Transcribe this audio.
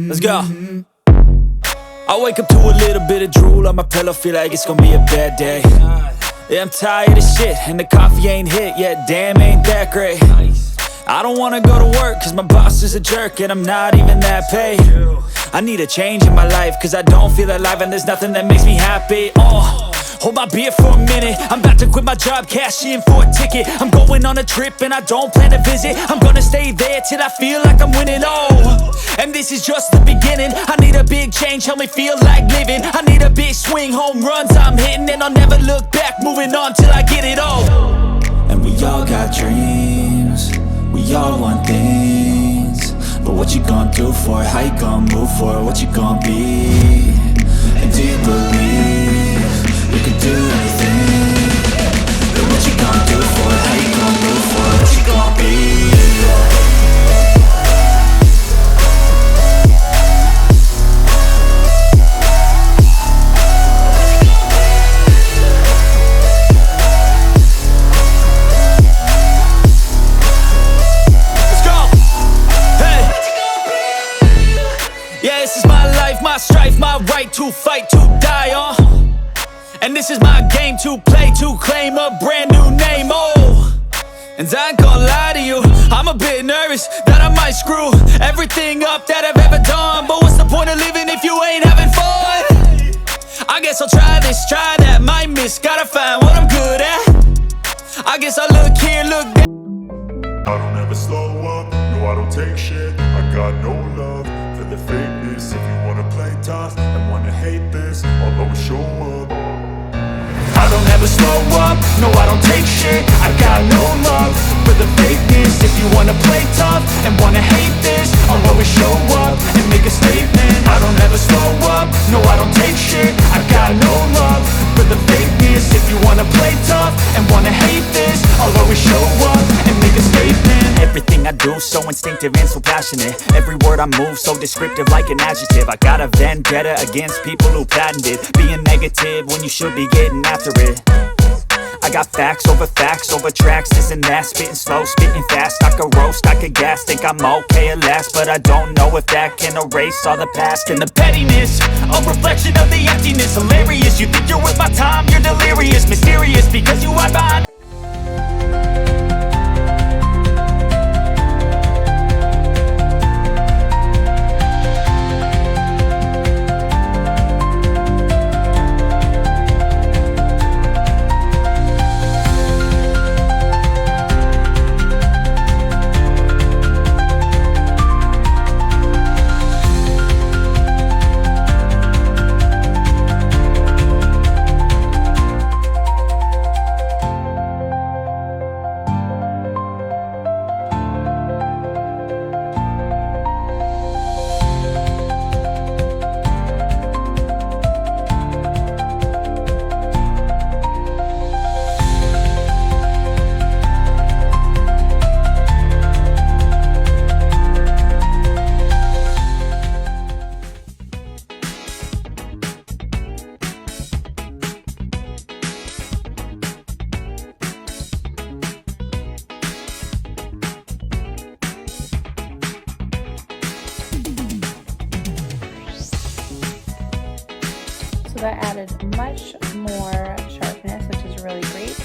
Let's go. I wake up to a little bit of drool on my pillow, feel like it's gonna be a bad day. Yeah, I'm tired of shit, and the coffee ain't hit yet, damn, ain't that great. I don't wanna go to work, cause my boss is a jerk, and I'm not even that paid. I need a change in my life, cause I don't feel alive, and there's nothing that makes me happy. Hold my beer for a minute, I'm about to quit my job, cash in for a ticket. I'm going on a trip and I don't plan to visit. I'm gonna stay there till I feel like I'm winning, and this is just the beginning. I need a big change, help me feel like living. I need a big swing, home runs I'm hitting, and I'll never look back, moving on till I get it all. And we all got dreams, we all want things, but what you gonna do for it? How you gonna move for it? What you gonna be? And do you believe you can do anything? But what you gonna do for it? How you gonna move for it? What you gonna be? My strife, my right to fight, to die on. And this is my game to play, to claim a brand new name, And I ain't gonna lie to you, I'm a bit nervous that I might screw everything up that I've ever done. But what's the point of living if you ain't having fun? I guess I'll try this, try that, might miss, gotta find what I'm good at. I guess I'll look here, look there. I don't ever slow up, no I don't take shit. I got no love for the fakeness. If you wanna play tough and wanna hate this, I'll always show up. I don't ever slow up, no I don't take shit. I got no love for the fakeness. If you wanna play tough and wanna hate this, I'll always show up and make a statement. I don't ever slow up, no I don't take shit. I got no love for the fakeness. If you wanna play tough and wanna hate this, I'll always show up and make a statement. Everything I do so instinctive and so passionate. Every word I move so descriptive like an adjective. I got a vendetta against people who patented being negative when you should be getting after it. I got facts over tracks, this and that. Spitting slow, spitting fast, I could roast, I could gas. Think I'm okay at last, but I don't know if that can erase all the past. And the pettiness, a reflection of the emptiness. Hilarious, you think you're worth my time, you're delirious. Mysterious, because you hide behind that added much more sharpness, which is really great.